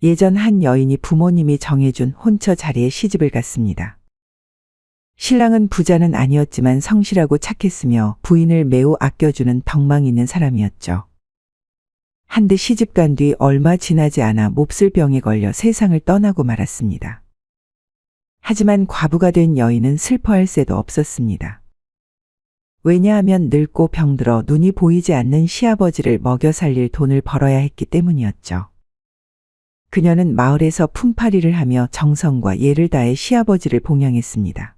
예전 한 여인이 부모님이 정해준 혼처 자리에 시집을 갔습니다. 신랑은 부자는 아니었지만 성실하고 착했으며 부인을 매우 아껴주는 덕망 있는 사람이었죠. 한데 시집간 뒤 얼마 지나지 않아 몹쓸 병에 걸려 세상을 떠나고 말았습니다. 하지만 과부가 된 여인은 슬퍼할 새도 없었습니다. 왜냐하면 늙고 병들어 눈이 보이지 않는 시아버지를 먹여 살릴 돈을 벌어야 했기 때문이었죠. 그녀는 마을에서 품팔이를 하며 정성과 예를 다해 시아버지를 봉양했습니다.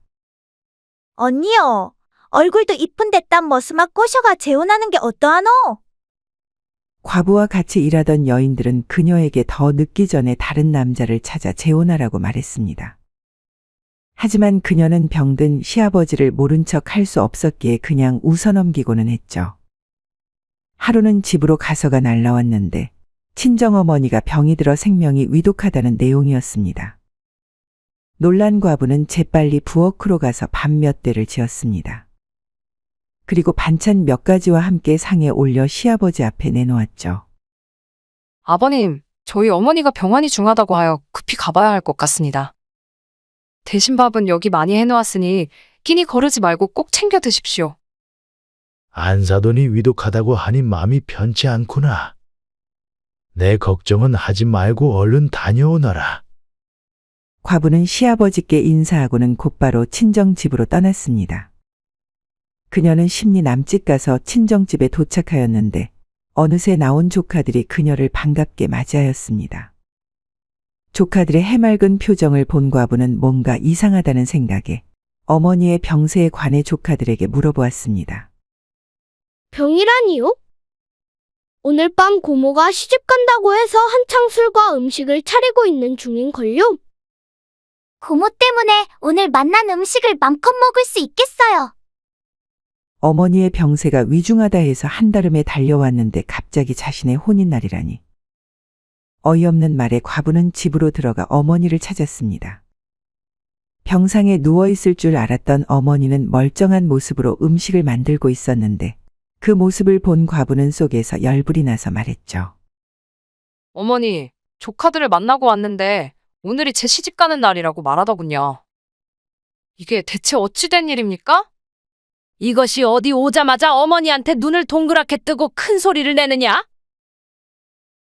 언니요. 얼굴도 이쁜데 딴 머스마 꼬셔가 재혼하는 게 어떠하노? 과부와 같이 일하던 여인들은 그녀에게 더 늦기 전에 다른 남자를 찾아 재혼하라고 말했습니다. 하지만 그녀는 병든 시아버지를 모른 척 할 수 없었기에 그냥 웃어넘기고는 했죠. 하루는 집으로 가서가 날라왔는데 친정어머니가 병이 들어 생명이 위독하다는 내용이었습니다. 놀란 과부는 재빨리 부엌으로 가서 밥 몇 대를 지었습니다. 그리고 반찬 몇 가지와 함께 상에 올려 시아버지 앞에 내놓았죠. 아버님, 저희 어머니가 병환이 중하다고 하여 급히 가봐야 할 것 같습니다. 대신 밥은 여기 많이 해놓았으니 끼니 거르지 말고 꼭 챙겨 드십시오. 안사돈이 위독하다고 하니 마음이 편치 않구나. 내 걱정은 하지 말고 얼른 다녀오너라. 과부는 시아버지께 인사하고는 곧바로 친정집으로 떠났습니다. 그녀는 심리 남짓 가서 친정집에 도착하였는데 어느새 나온 조카들이 그녀를 반갑게 맞이하였습니다. 조카들의 해맑은 표정을 본 과부는 뭔가 이상하다는 생각에 어머니의 병세에 관해 조카들에게 물어보았습니다. 병이라니요? 오늘 밤 고모가 시집 간다고 해서 한창 술과 음식을 차리고 있는 중인걸요? 고모 때문에 오늘 만난 음식을 맘껏 먹을 수 있겠어요. 어머니의 병세가 위중하다 해서 한달음에 달려왔는데 갑자기 자신의 혼인날이라니. 어이없는 말에 과부는 집으로 들어가 어머니를 찾았습니다. 병상에 누워있을 줄 알았던 어머니는 멀쩡한 모습으로 음식을 만들고 있었는데 그 모습을 본 과부는 속에서 열불이 나서 말했죠. 어머니, 조카들을 만나고 왔는데 오늘이 제 시집 가는 날이라고 말하더군요. 이게 대체 어찌 된 일입니까? 이것이 어디 오자마자 어머니한테 눈을 동그랗게 뜨고 큰 소리를 내느냐?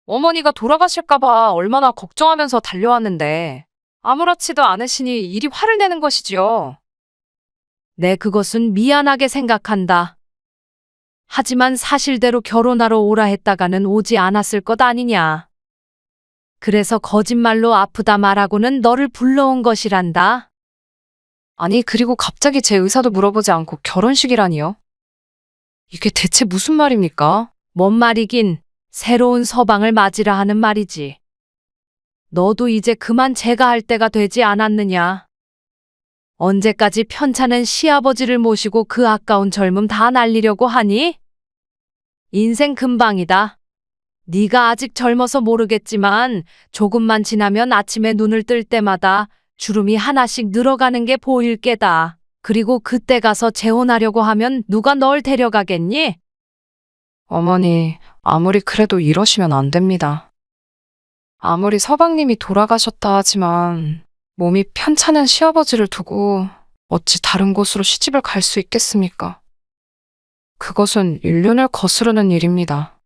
어머니가 돌아가실까봐 얼마나 걱정하면서 달려왔는데 아무렇지도 않으시니 이리 화를 내는 것이지요. 네, 그것은 미안하게 생각한다. 하지만 사실대로 결혼하러 오라 했다가는 오지 않았을 것 아니냐. 그래서 거짓말로 아프다 말하고는 너를 불러온 것이란다. 아니, 그리고 갑자기 제 의사도 물어보지 않고 결혼식이라니요? 이게 대체 무슨 말입니까? 뭔 말이긴 새로운 서방을 맞이라 하는 말이지. 너도 이제 그만 제가 할 때가 되지 않았느냐. 언제까지 편찮은 시아버지를 모시고 그 아까운 젊음 다 날리려고 하니? 인생 금방이다. 네가 아직 젊어서 모르겠지만 조금만 지나면 아침에 눈을 뜰 때마다 주름이 하나씩 늘어가는 게 보일 게다. 그리고 그때 가서 재혼하려고 하면 누가 널 데려가겠니? 어머니, 아무리 그래도 이러시면 안 됩니다. 아무리 서방님이 돌아가셨다 하지만 몸이 편찮은 시아버지를 두고 어찌 다른 곳으로 시집을 갈 수 있겠습니까? 그것은 인륜을 거스르는 일입니다.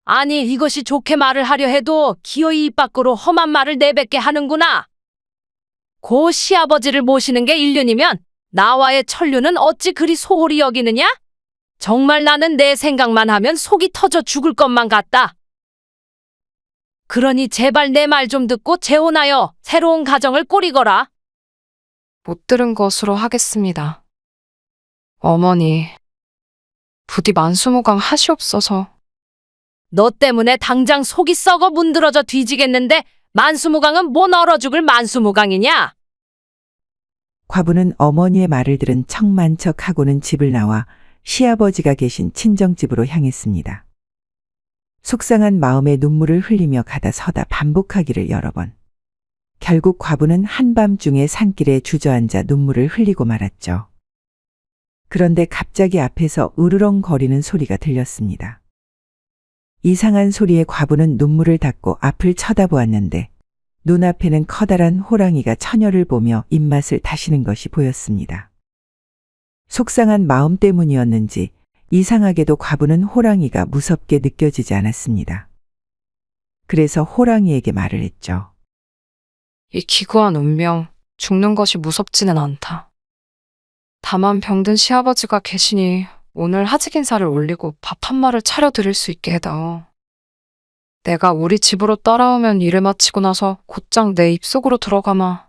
아니, 이것이 좋게 말을 하려 해도 기어이 입 밖으로 험한 말을 내뱉게 하는구나. 고 시아버지를 모시는 게 인륜이면 나와의 천륜은 어찌 그리 소홀히 여기느냐? 정말 나는 내 생각만 하면 속이 터져 죽을 것만 같다. 그러니 제발 내 말 좀 듣고 재혼하여 새로운 가정을 꾸리거라. 못 들은 것으로 하겠습니다. 어머니, 부디 만수무강 하시옵소서. 너 때문에 당장 속이 썩어 문드러져 뒤지겠는데 만수무강은 뭔 얼어 죽을 만수무강이냐? 과부는 어머니의 말을 들은 척만척하고는 집을 나와 시아버지가 계신 친정집으로 향했습니다. 속상한 마음에 눈물을 흘리며 가다 서다 반복하기를 여러 번. 결국 과부는 한밤중에 산길에 주저앉아 눈물을 흘리고 말았죠. 그런데 갑자기 앞에서 으르렁거리는 소리가 들렸습니다. 이상한 소리에 과부는 눈물을 닦고 앞을 쳐다보았는데 눈앞에는 커다란 호랑이가 처녀를 보며 입맛을 다시는 것이 보였습니다. 속상한 마음 때문이었는지 이상하게도 과부는 호랑이가 무섭게 느껴지지 않았습니다. 그래서 호랑이에게 말을 했죠. 이 기구한 운명, 죽는 것이 무섭지는 않다. 다만 병든 시아버지가 계시니 오늘 하직 인사를 올리고 밥 한 마를 차려드릴 수 있게 해다오. 내가 우리 집으로 따라오면 일을 마치고 나서 곧장 내 입속으로 들어가마.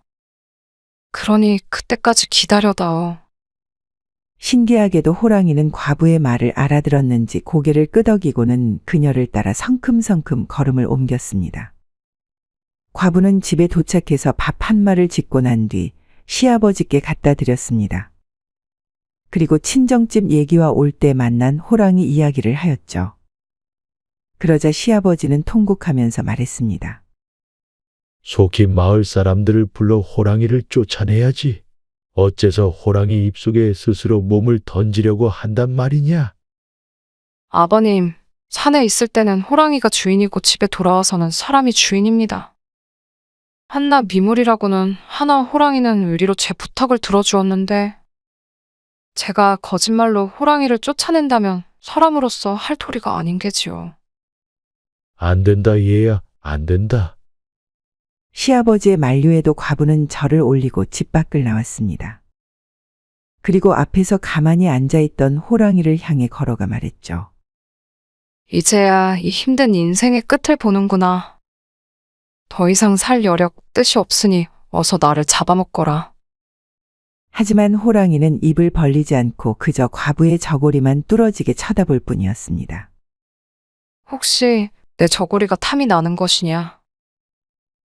그러니 그때까지 기다려다오. 신기하게도 호랑이는 과부의 말을 알아들었는지 고개를 끄덕이고는 그녀를 따라 성큼성큼 걸음을 옮겼습니다. 과부는 집에 도착해서 밥 한 마를 짓고 난 뒤 시아버지께 갖다 드렸습니다. 그리고 친정집 얘기와 올 때 만난 호랑이 이야기를 하였죠. 그러자 시아버지는 통곡하면서 말했습니다. 속히 마을 사람들을 불러 호랑이를 쫓아내야지. 어째서 호랑이 입속에 스스로 몸을 던지려고 한단 말이냐? 아버님, 산에 있을 때는 호랑이가 주인이고 집에 돌아와서는 사람이 주인입니다. 한나 미물이라고는 하나 호랑이는 의리로 제 부탁을 들어주었는데 제가 거짓말로 호랑이를 쫓아낸다면 사람으로서 할 도리가 아닌 게지요. 안 된다, 얘야, 안 된다. 시아버지의 만류에도 과부는 절을 올리고 집 밖을 나왔습니다. 그리고 앞에서 가만히 앉아있던 호랑이를 향해 걸어가 말했죠. 이제야 이 힘든 인생의 끝을 보는구나. 더 이상 살 여력, 뜻이 없으니 어서 나를 잡아먹거라. 하지만 호랑이는 입을 벌리지 않고 그저 과부의 저고리만 뚫어지게 쳐다볼 뿐이었습니다. 혹시 내 저고리가 탐이 나는 것이냐?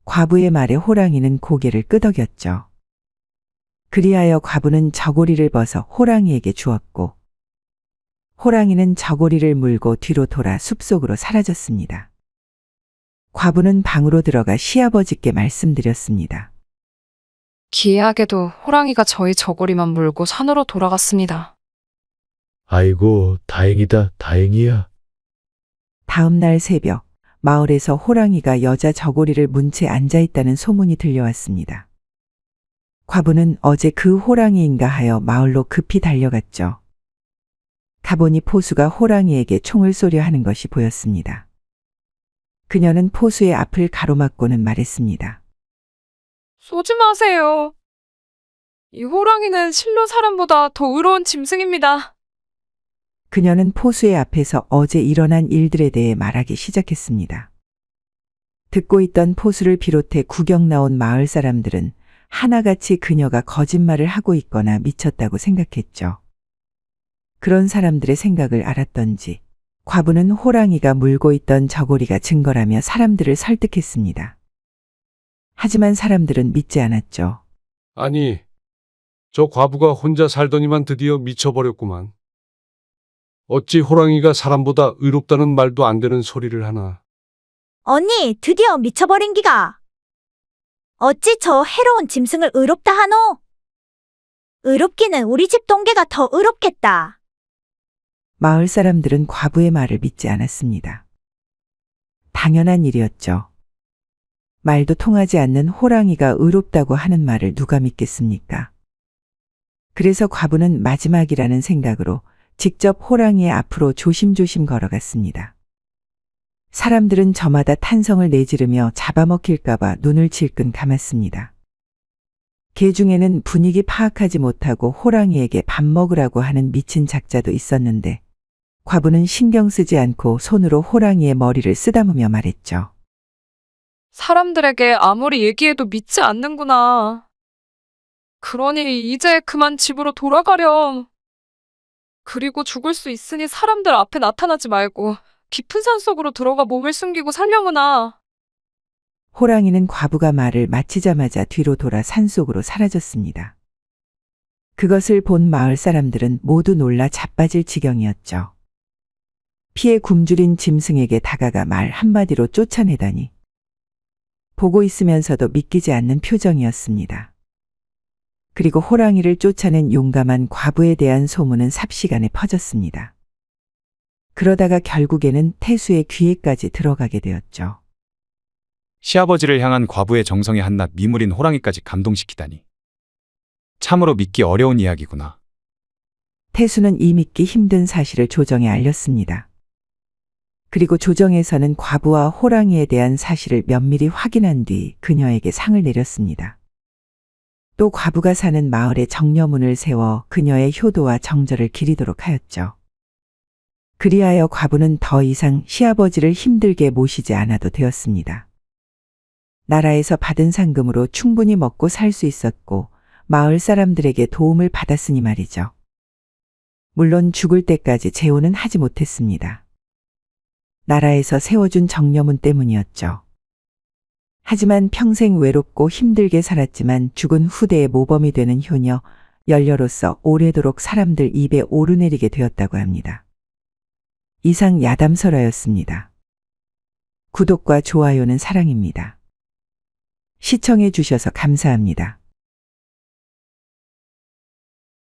과부의 말에 호랑이는 고개를 끄덕였죠. 그리하여 과부는 저고리를 벗어 호랑이에게 주었고 호랑이는 저고리를 물고 뒤로 돌아 숲속으로 사라졌습니다. 과부는 방으로 들어가 시아버지께 말씀드렸습니다. 기이하게도 호랑이가 저희 저고리만 물고 산으로 돌아갔습니다. 아이고, 다행이다, 다행이야. 다음 날 새벽 마을에서 호랑이가 여자 저고리를 문 채 앉아있다는 소문이 들려왔습니다. 과부는 어제 그 호랑이인가 하여 마을로 급히 달려갔죠. 가보니 포수가 호랑이에게 총을 쏘려 하는 것이 보였습니다. 그녀는 포수의 앞을 가로막고는 말했습니다. 쏘지 마세요. 이 호랑이는 실로 사람보다 더 의로운 짐승입니다. 그녀는 포수의 앞에서 어제 일어난 일들에 대해 말하기 시작했습니다. 듣고 있던 포수를 비롯해 구경 나온 마을 사람들은 하나같이 그녀가 거짓말을 하고 있거나 미쳤다고 생각했죠. 그런 사람들의 생각을 알았던지 과부는 호랑이가 물고 있던 저고리가 증거라며 사람들을 설득했습니다. 하지만 사람들은 믿지 않았죠. 아니, 저 과부가 혼자 살더니만 드디어 미쳐버렸구만. 어찌 호랑이가 사람보다 의롭다는 말도 안 되는 소리를 하나. 언니, 드디어 미쳐버린 기가. 어찌 저 해로운 짐승을 의롭다 하노? 의롭기는 우리 집 동계가 더 의롭겠다. 마을 사람들은 과부의 말을 믿지 않았습니다. 당연한 일이었죠. 말도 통하지 않는 호랑이가 의롭다고 하는 말을 누가 믿겠습니까? 그래서 과부는 마지막이라는 생각으로 직접 호랑이의 앞으로 조심조심 걸어갔습니다. 사람들은 저마다 탄성을 내지르며 잡아먹힐까봐 눈을 질끈 감았습니다. 개 중에는 분위기 파악하지 못하고 호랑이에게 밥 먹으라고 하는 미친 작자도 있었는데 과부는 신경 쓰지 않고 손으로 호랑이의 머리를 쓰다무며 말했죠. 사람들에게 아무리 얘기해도 믿지 않는구나. 그러니 이제 그만 집으로 돌아가렴. 그리고 죽을 수 있으니 사람들 앞에 나타나지 말고 깊은 산 속으로 들어가 몸을 숨기고 살려무나. 호랑이는 과부가 말을 마치자마자 뒤로 돌아 산속으로 사라졌습니다. 그것을 본 마을 사람들은 모두 놀라 자빠질 지경이었죠. 피에 굶주린 짐승에게 다가가 말 한마디로 쫓아내다니. 보고 있으면서도 믿기지 않는 표정이었습니다. 그리고 호랑이를 쫓아낸 용감한 과부에 대한 소문은 삽시간에 퍼졌습니다. 그러다가 결국에는 태수의 귀에까지 들어가게 되었죠. 시아버지를 향한 과부의 정성에 한낱 미물인 호랑이까지 감동시키다니. 참으로 믿기 어려운 이야기구나. 태수는 이 믿기 힘든 사실을 조정에 알렸습니다. 그리고 조정에서는 과부와 호랑이에 대한 사실을 면밀히 확인한 뒤 그녀에게 상을 내렸습니다. 또 과부가 사는 마을에 정려문을 세워 그녀의 효도와 정절을 기리도록 하였죠. 그리하여 과부는 더 이상 시아버지를 힘들게 모시지 않아도 되었습니다. 나라에서 받은 상금으로 충분히 먹고 살 수 있었고 마을 사람들에게 도움을 받았으니 말이죠. 물론 죽을 때까지 재혼은 하지 못했습니다. 나라에서 세워준 정려문 때문이었죠. 하지만 평생 외롭고 힘들게 살았지만 죽은 후대의 모범이 되는 효녀 열녀로서 오래도록 사람들 입에 오르내리게 되었다고 합니다. 이상 야담설화였습니다. 구독과 좋아요는 사랑입니다. 시청해 주셔서 감사합니다.